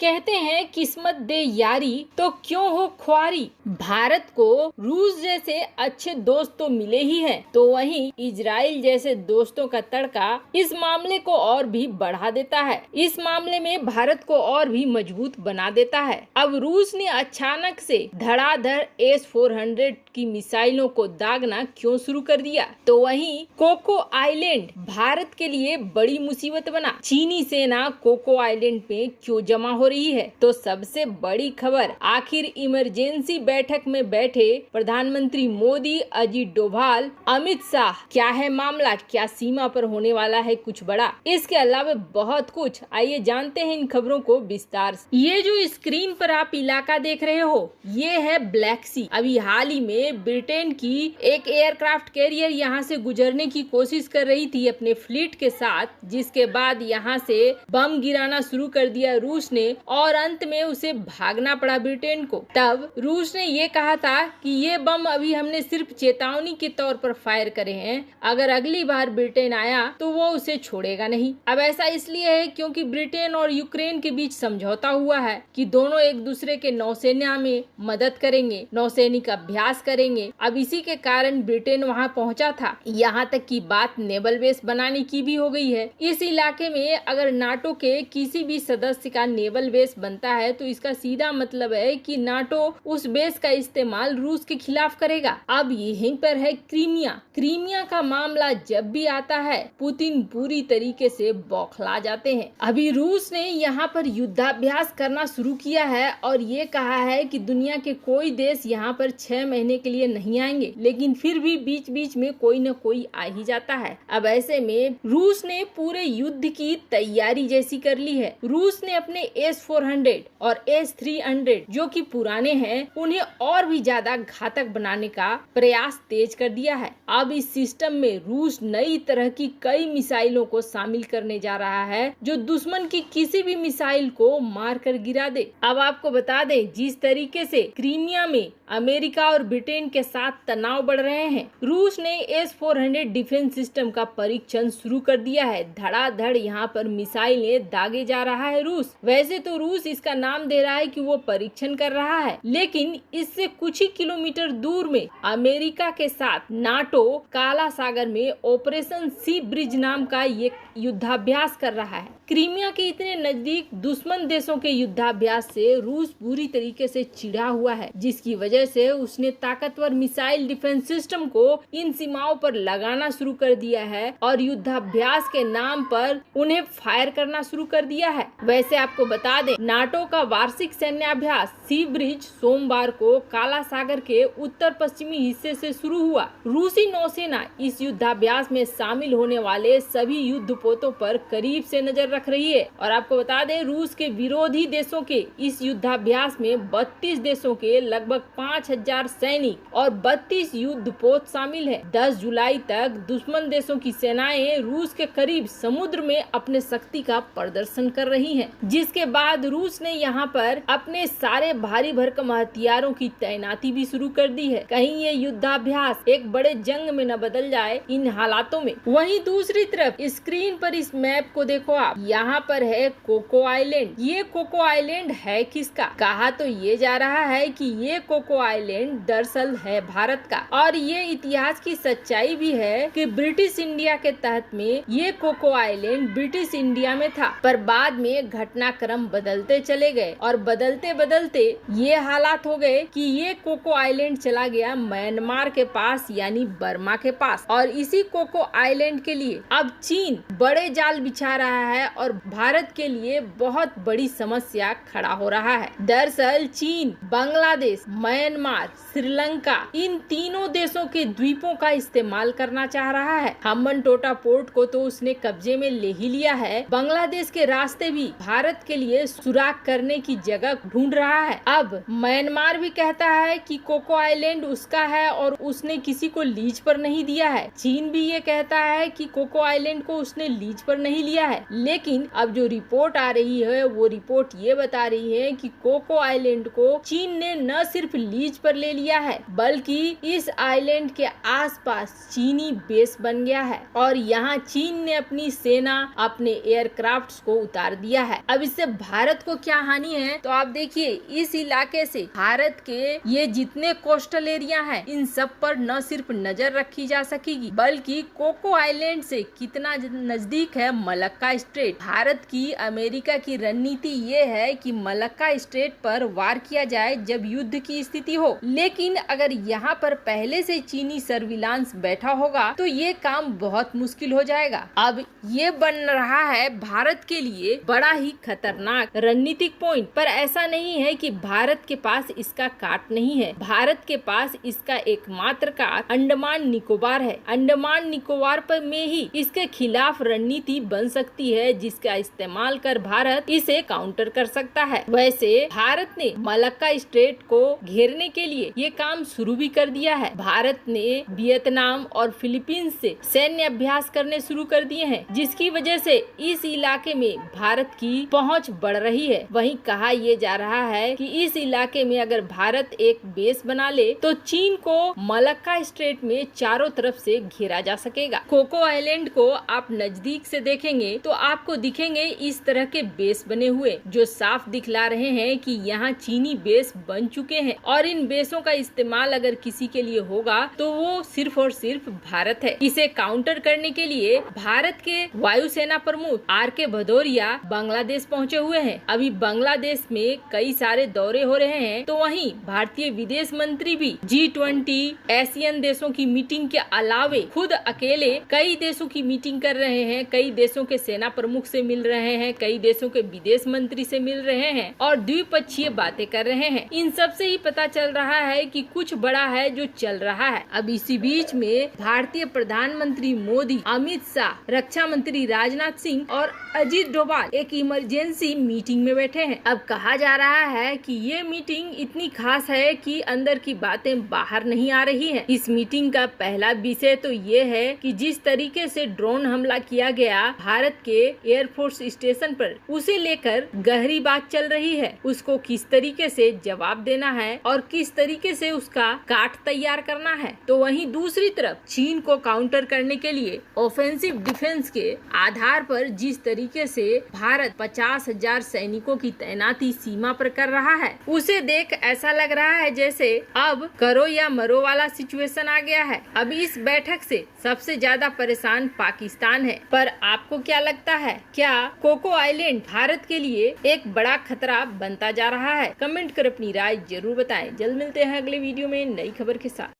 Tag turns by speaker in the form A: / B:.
A: कहते हैं किस्मत दे यारी तो क्यों हो ख्वारी। भारत को रूस जैसे अच्छे दोस्त तो मिले ही हैं, तो वहीं इजराइल जैसे दोस्तों का तड़का इस मामले को और भी बढ़ा देता है। इस मामले में भारत को और भी मजबूत बना देता है। अब रूस ने अचानक से धड़ाधड़ S-400 की मिसाइलों को दागना क्यों शुरू कर दिया, तो वहीं कोको आइलैंड भारत के लिए बड़ी मुसीबत बना। चीनी सेना कोको आइलैंड पे क्यों जमा हो रही है, तो सबसे बड़ी खबर आखिर इमरजेंसी बैठक में बैठे प्रधानमंत्री मोदी, अजीत डोभाल, अमित शाह, क्या है मामला, क्या सीमा पर होने वाला है कुछ बड़ा। इसके अलावा बहुत कुछ, आइए जानते हैं इन खबरों को विस्तार से। ये जो स्क्रीन पर आप इलाका देख रहे हो, ये है ब्लैक सी। अभी हाल ही में ब्रिटेन की एक एयरक्राफ्ट कैरियर यहाँ से गुजरने की कोशिश कर रही थी अपने फ्लीट के साथ, जिसके बाद यहाँ से बम गिराना शुरू कर दिया रूस ने और अंत में उसे भागना पड़ा ब्रिटेन को। तब रूस ने ये कहा था कि ये बम अभी हमने सिर्फ चेतावनी के तौर पर फायर करे हैं, अगर अगली बार ब्रिटेन आया तो वो उसे छोड़ेगा नहीं। अब ऐसा इसलिए है क्योंकि ब्रिटेन और यूक्रेन के बीच समझौता हुआ है कि दोनों एक दूसरे के नौसेना में मदद करेंगे, नौसैनिक अभ्यास करेंगे। अब इसी के कारण ब्रिटेन वहाँ पहुँचा था। यहाँ तक की बात नेवल बेस बनाने की भी हो गई है। इस इलाके में अगर नाटो के किसी भी सदस्य का नेवल बेस बनता है तो इसका सीधा मतलब है कि नाटो उस बेस का इस्तेमाल रूस के खिलाफ करेगा। अब यहीं पर है क्रीमिया। क्रीमिया का मामला जब भी आता है पुतिन पूरी तरीके से बौखला जाते हैं। अभी रूस ने यहाँ पर युद्धाभ्यास करना शुरू किया है और ये कहा है कि दुनिया के कोई देश यहाँ पर 6 महीने के लिए नहीं आएंगे, लेकिन फिर भी बीच बीच में कोई न कोई आ ही जाता है। अब ऐसे में रूस ने पूरे युद्ध की तैयारी जैसी कर ली है। रूस ने अपने S-400 और S-300 जो कि पुराने हैं उन्हें और भी ज्यादा घातक बनाने का प्रयास तेज कर दिया है। अब इस सिस्टम में रूस नई तरह की कई मिसाइलों को शामिल करने जा रहा है जो दुश्मन की किसी भी मिसाइल को मार कर गिरा दे। अब आपको बता दें, जिस तरीके से क्रीमिया में अमेरिका और ब्रिटेन के साथ तनाव बढ़ रहे हैं, रूस ने S-400 डिफेंस सिस्टम का परीक्षण शुरू कर दिया है। धड़ाधड़ यहाँ पर मिसाइलें दागे जा रहा है रूस। वैसे तो रूस इसका नाम दे रहा है कि वो परीक्षण कर रहा है, लेकिन इससे कुछ ही किलोमीटर दूर में अमेरिका के साथ नाटो काला सागर में ऑपरेशन सी ब्रिज नाम का ये युद्धाभ्यास कर रहा है। क्रीमिया के इतने नजदीक दुश्मन देशों के युद्धाभ्यास से रूस पूरी तरीके से चिढ़ा हुआ है, जिसकी वजह से उसने ताकतवर मिसाइल डिफेंस सिस्टम को इन सीमाओं पर लगाना शुरू कर दिया है और युद्धाभ्यास के नाम पर उन्हें फायर करना शुरू कर दिया है। वैसे आपको बता दें, नाटो का वार्षिक सैन्याभ्यास सी ब्रिज सोमवार को काला सागर के उत्तर पश्चिमी हिस्से से शुरू हुआ। रूसी नौसेना इस युद्धाभ्यास में शामिल होने वाले सभी युद्धपोतों पर करीब से नजर रख रही है और आपको बता दें, रूस के विरोधी देशों के इस युद्धाभ्यास में 32 देशों के लगभग 5000 सैनिक और 32 युद्धपोत शामिल है। 10 जुलाई तक दुश्मन देशों की सेनाएं रूस के करीब समुद्र में अपने शक्ति का प्रदर्शन कर रही हैं, जिसके बाद रूस ने यहाँ पर अपने सारे भारी भरकम हथियारों की तैनाती भी शुरू कर दी है। कहीं ये युद्धाभ्यास एक बड़े जंग में न बदल जाए इन हालातों में। वहीं दूसरी तरफ स्क्रीन पर इस मैप को देखो आप, यहाँ पर है कोको आइलैंड। ये कोको आइलैंड है किसका? कहा तो ये जा रहा है कि ये कोको आइलैंड दरअसल है भारत का और ये इतिहास की सच्चाई भी है कि ब्रिटिश इंडिया के तहत में ये कोको आइलैंड ब्रिटिश इंडिया में था, पर बाद में घटनाक्रम बदलते चले गए और बदलते बदलते ये हालात हो गए कि ये कोको आइलैंड चला गया म्यांमार के पास यानी बर्मा के पास। और इसी कोको आइलैंड के लिए अब चीन बड़े जाल बिछा रहा है और भारत के लिए बहुत बड़ी समस्या खड़ा हो रहा है। दरअसल चीन बांग्लादेश, म्यांमार, श्रीलंका इन तीनों देशों के द्वीपों का इस्तेमाल करना चाह रहा है। हम्बनटोटा पोर्ट को तो उसने कब्जे में ले ही लिया है। बांग्लादेश के रास्ते भी भारत के लिए सुराग करने की जगह ढूंढ रहा है। अब म्यांमार भी कहता है कि कोको आइलैंड उसका है और उसने किसी को लीज पर नहीं दिया है। चीन भी ये कहता है कि कोको आइलैंड को उसने लीज पर नहीं लिया है। लेकिन अब जो रिपोर्ट आ रही है वो रिपोर्ट ये बता रही है कि कोको आइलैंड को चीन ने न सिर्फ लीज पर ले लिया है बल्कि इस आइलैंड के आसपास चीनी बेस बन गया है और यहाँ चीन ने अपनी सेना, अपने एयरक्राफ्ट्स को उतार दिया है। अब इससे भारत को क्या हानि है, तो आप देखिए इस इलाके से भारत के ये जितने कोस्टल एरिया हैं, इन सब पर न सिर्फ नजर रखी जा सकेगी, बल्कि कोको आइलैंड से कितना नजदीक है मलक्का स्ट्रेट। भारत की अमेरिका की रणनीति ये है कि मलक्का स्ट्रेट पर वार किया जाए जब युद्ध की स्थिति हो, लेकिन अगर यहाँ पर पहले से चीनी सर्विलांस बैठा होगा तो ये काम बहुत मुश्किल हो जाएगा। अब ये बन रहा है भारत के लिए बड़ा ही खतरनाक रणनीतिक पॉइंट, पर ऐसा नहीं है कि भारत के पास इसका काट नहीं है। भारत के पास इसका एकमात्र काट अंडमान निकोबार है। अंडमान निकोबार पर में ही इसके खिलाफ रणनीति बन सकती है, जिसका इस्तेमाल कर भारत इसे काउंटर कर सकता है। वैसे भारत ने मलक्का स्ट्रेट को घेरने के लिए ये काम शुरू भी कर दिया है। भारत ने वियतनाम और फिलीपींस से सैन्य अभ्यास करने शुरू कर दिए हैं, जिसकी वजह से इस इलाके में भारत की पहुंच बढ़ रही है। वहीं कहा यह जा रहा है कि इस इलाके में अगर भारत एक बेस बना ले तो चीन को मलक्का स्ट्रेट में चारों तरफ से घेरा जा सकेगा। कोको आइलैंड को आप नजदीक से देखेंगे तो आपको दिखेंगे इस तरह के बेस बने हुए, जो साफ दिखला रहे हैं कि यहाँ चीनी बेस बन चुके हैं और इन बेसों का इस्तेमाल अगर किसी के लिए होगा तो वो सिर्फ और सिर्फ भारत है। इसे काउंटर करने के लिए भारत के वायुसेना प्रमुख RK भदौरिया बांग्लादेश पहुँचे हुए हैं। अभी बांग्लादेश में कई सारे दौरे हो रहे हैं, तो वहीं भारतीय विदेश मंत्री भी G20 एशियन देशों की मीटिंग के अलावे खुद अकेले कई देशों की मीटिंग कर रहे हैं, कई देशों के सेना प्रमुख से मिल रहे हैं, कई देशों के विदेश मंत्री से मिल रहे हैं और द्विपक्षीय बातें कर रहे हैं। इन सब से ही पता चल रहा है कि कुछ बड़ा है जो चल रहा है। अब इसी बीच में भारतीय प्रधानमंत्री मोदी, अमित शाह, रक्षा मंत्री राजनाथ सिंह और अजीत डोभाल एक इमरजेंसी मीटिंग में बैठे हैं। अब कहा जा रहा है कि ये मीटिंग इतनी खास है कि अंदर की बातें बाहर नहीं आ रही हैं। इस मीटिंग का पहला विषय तो ये है कि जिस तरीके से ड्रोन हमला किया गया भारत के एयरफोर्स स्टेशन पर, उसे लेकर गहरी बात चल रही है। उसको किस तरीके से जवाब देना है और किस तरीके से उसका काट तैयार करना है। तो वहीं दूसरी तरफ चीन को काउंटर करने के लिए ऑफेंसिव डिफेंस के आधार पर जिस तरीके से भारत 50,000 सैनिकों की तैनाती सीमा पर कर रहा है, उसे देख ऐसा लग रहा है जैसे अब करो या मरो वाला सिचुएशन आ गया है। अब इस बैठक से सबसे ज्यादा परेशान पाकिस्तान है। पर आपको क्या लगता है, क्या कोको आइलैंड भारत के लिए एक बड़ा खतरा बनता जा रहा है? कमेंट कर अपनी राय जरूर बताएं। जल्द मिलते हैं अगले वीडियो में नई खबर के साथ।